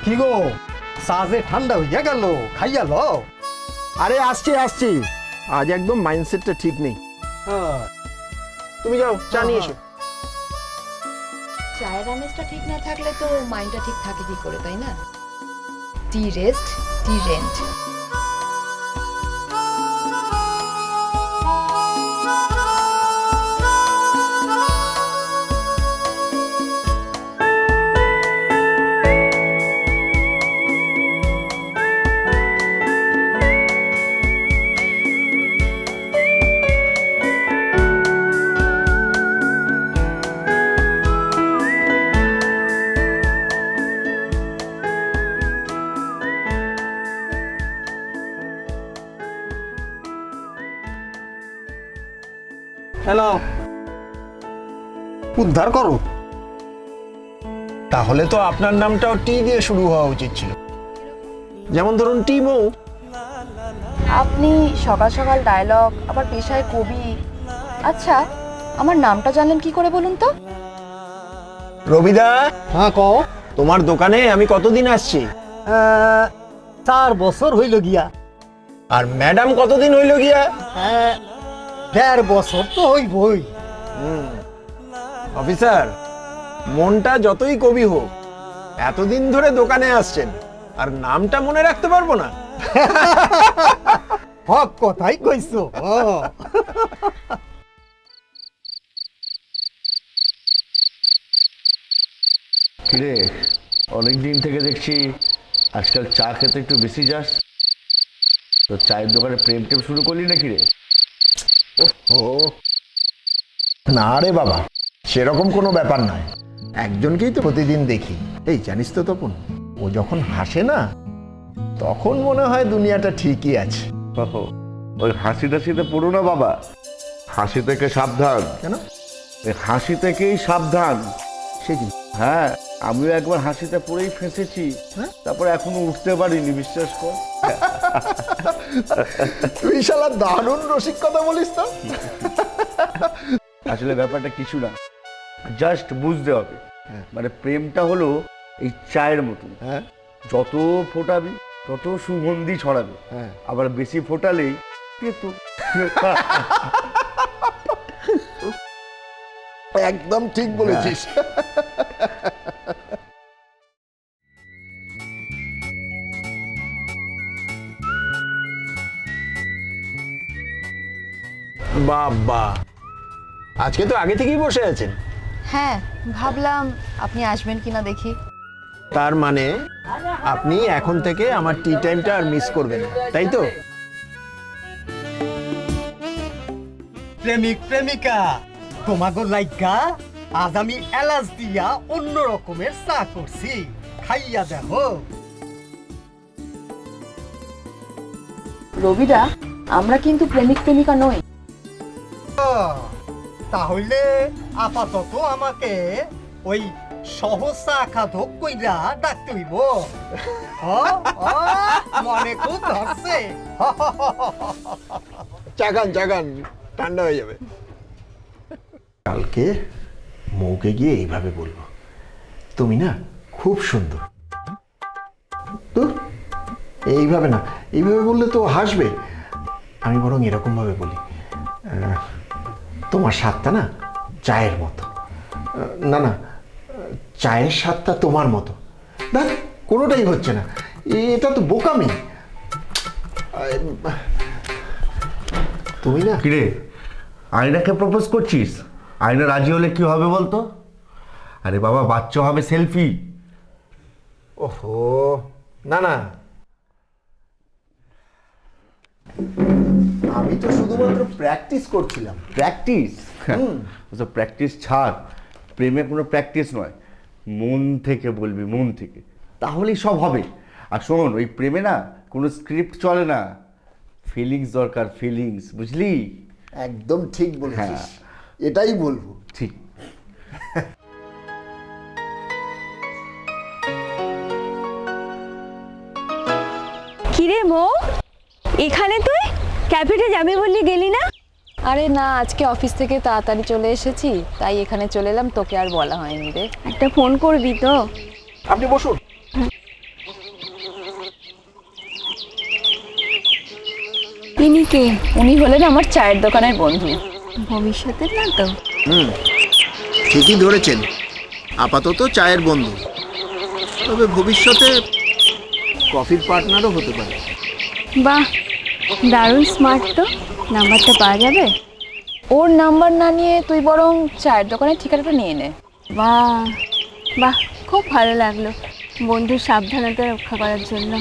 কি গো চা যে ঠান্ডা হইয়া গেল, খাইয়া লো। আরে আসছি আসছি, আজ একদম মাইন্ডসেটটা ঠিক নেই। হ্যাঁ, তুমি যাও চা নিয়ে এসো। চায়ের আমেজটা ঠিক না থাকলে তো মাইন্ডটা ঠিক থাকে কি করে, তাই না? টি রেস্ট, টি রেন্ট। হ্যালো, উদ্ধার করো। তাহলে তো আপনার নামটাও টি দিয়ে শুরু হওয়া উচিত ছিল, যেমন ধরুন টি মৌ। আপনি সকাল সকাল ডায়লগ, আবার পেশায় কবি। আচ্ছা, আমার নামটা জানেন কি করে বলুন তো? রবিদা, হ্যাঁ কও। তোমার দোকানে আমি কতদিন আসছি? 4 বছর হইল গিয়া। আর ম্যাডাম কতদিন হইল গিয়া? 1.5 বছর তো হইবই। অফিসার, মনটা যতই কবি হোক, এতদিন ধরে দোকানে আসছেন আর নামটা মনে রাখতে পারবো না? হক কথাই কইছো। কিরে, অনেক দিন থেকে দেখছি আজকাল চা খেতে একটু বেশি যাস। তো চায়ের দোকানে প্রেম টেম শুরু করলি নাকি রে? ও না রে বাবা, সেরকম কোনো ব্যাপার নয়। একজনকেই তো প্রতিদিন দেখি। এই জানিস তো তপন, ও যখন হাসে না, তখন মনে হয় দুনিয়াটা ঠিকই আছে। ওহো, ওই হাসি টাসিতে পড়ো না বাবা, হাসি থেকে সাবধান। কেন? ওই হাসি থেকেই সাবধান। সে কি? হ্যাঁ, আমিও একবার হাসিতে পড়েই ফেঁসেছি, তারপর এখনো উঠতে পারিনি, বিশ্বাস কর। তুই শালা দারুণ রসিক কথা বলিস তো। আসলে ব্যাপারটা কিছু না, জাস্ট বুঝতে হবে। মানে প্রেমটা হলো এই চায়ের মতো, হ্যাঁ যত ফোটাবি তত সুগন্ধি ছড়াবে, হ্যাঁ। আবার বেশি ফোটালেই তেতো। একদম ঠিক বলেছিস। বাবা, আজকে তো আগে থেকেই বসে আছেন। হ্যাঁ, ভাবলাম আপনি আসবেন কিনা দেখি। তার মানে আপনি এখন থেকে আমার টি টাইমটা আর মিস করবেন না, তাই তো? প্রেমিক প্রেমিকা, তোমাগো লাইকা আজ আমি এলাচ দিয়া অন্য রকমের চা করছি, খাইয়া দেখো। রবিদা, আমরা কিন্তু প্রেমিক প্রেমিকা নই। তাহলে আপাতত আমাকে ওই সহজ চা খাধক কইরা ডাকতে হইব। মনে খুব ধরছে। চাগান চাগান, ঠান্ডা হয়ে যাবে। কালকে মৌকে গিয়ে এইভাবে বলবো, তুমি না খুব সুন্দর। তো এইভাবে না, এইভাবে বললে তো হাসবে। আমি বরং এরকম ভাবে বলি, তোমার স্বাদটা না চায়ের মতো। না না, চায়ের স্বাদটা তোমার মতো। না, কোনোটাই হচ্ছে না, এটা তো বোকামি। তুমি না। কিরে, আয়নাকে প্রপোজ করছিস? আয়না রাজি হলে কি হবে বলতো? আরে বাবা, বাচ্চা হবে সেলফি। ওহো, না না, আমি তো শুধুমাত্র প্র্যাকটিস করছিলাম। প্র্যাকটিস? প্র্যাকটিস ছাড়, প্রেমে কোনো প্র্যাকটিস নয়, মন থেকে বলবি, মন থেকে, তাহলেই সব হবে। আর শোন, ওই প্রেমে না কোনো স্ক্রিপ্ট চলে না, ফিলিংস দরকার, ফিলিংস, বুঝলি? একদম ঠিক বলেছিস, হ্যাঁ। এটাই বলবো। ঠিক। কিরে মো, এখানে তুই ক্যাফেটে যাবি বললি, গেলি না? আরে না, আজকে অফিস থেকে তাড়াতাড়ি চলে এসেছি, তাই এখানে চলে এলাম, তোকে আর বলা হয়নি রে। একটা ফোন করবি তো? আপনি বসুন। ইনি কে? উনি হলেন আমার চায়ের দোকানের বন্ধু। ভবিষ্যতের না তো? ঠিকই ধরেছেন, আপাতত চায়ের বন্ধু, তবে ভবিষ্যতে কফির পার্টনারও হতে পারে। বাহ, দারুণ স্মার্ট তো। নাম্বারটা পাওয়া যাবে? ওর নাম্বার না নিয়ে তুই বরং চায়ের দোকানের ঠিকানাটা নিয়ে নে। বাহ বাহ, খুব ভালো লাগলো বন্ধুর সাবধানতা রক্ষা করার জন্য।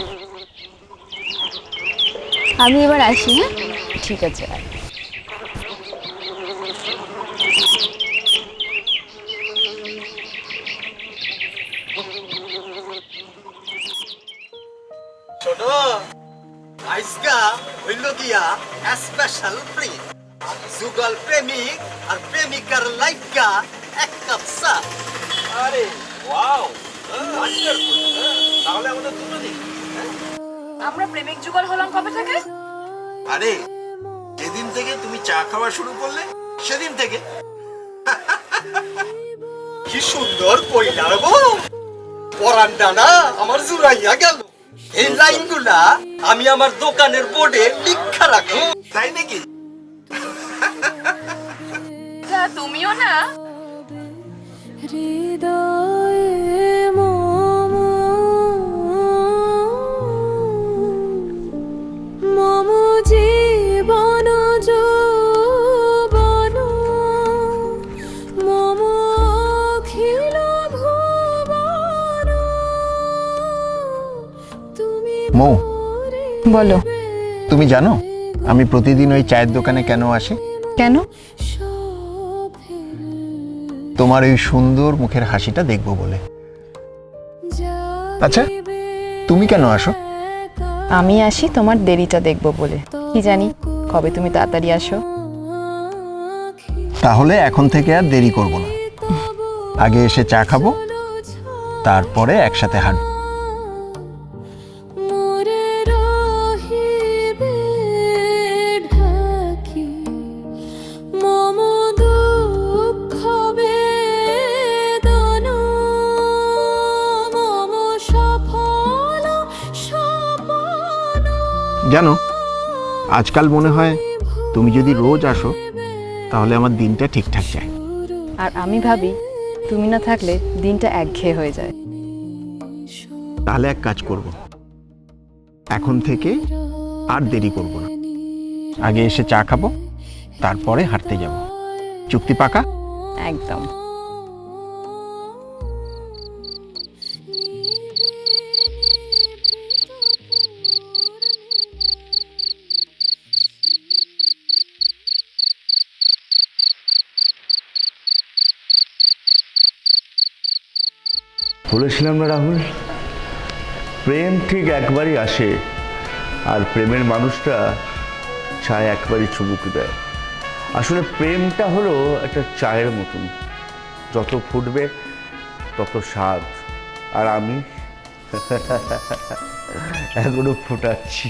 আমি এবার আসি। হ্যাঁ, ঠিক আছে। ছোট আইসকা হইল গিয়া স্পেশাল ফ্রি যুগল প্রেমিক আর প্রেমিকার লাইকা এক কাপ চা। আরে ওয়াও, তাহলে আমাদের দুটো দিন। আমরা প্রেমিক যুগল হলাম কবে থেকে? আরে যেদিন থেকে তুমি চা খাওয়া শুরু করলে সেদিন থেকে। কি সুন্দর কইলার গো, পরান্ডা না আমার জুড়াইয়া গেল। এই লাইনগুলা আমি আমার দোকানের বোর্ডে লিখা রাখো। তাই নাকি? তুমিও না? মৌ, বলো। তুমি জানো আমি প্রতিদিন ওই চায়ের দোকানে কেন আসি? কেন? তোমার ওই সুন্দর মুখের হাসিটা দেখবো বলে। আচ্ছা, তুমি কেন আসো? আমি আসি তোমার দেরিটা দেখবো বলে। কি জানি কবে তুমি তাড়াতাড়ি আসো। তাহলে এখন থেকে আর দেরি করব না, আগে এসে চা খাবো, তারপরে একসাথে হাঁটবো। জানো, আজকাল মনে হয় তুমি যদি রোজ আসো তাহলে আমার দিনটা ঠিকঠাক যায়। আর আমি ভাবি তুমি না থাকলে দিনটা একঘেয়ে হয়ে যায়। তাহলে এক কাজ করব, এখন থেকে আর দেরি করব না, আগে এসে চা খাবো, তারপরে হাঁটতে যাব। চুক্তি পাকা? একদম। বলেছিলাম না রাহুল, প্রেম ঠিক একবারই আসে, আর প্রেমের মানুষটা চায় একবারই চুমুক দেয়। আসলে প্রেমটা হলো একটা চায়ের মতন, যত ফুটবে তত স্বাদ। আর আমি এখনো ফোটাচ্ছি।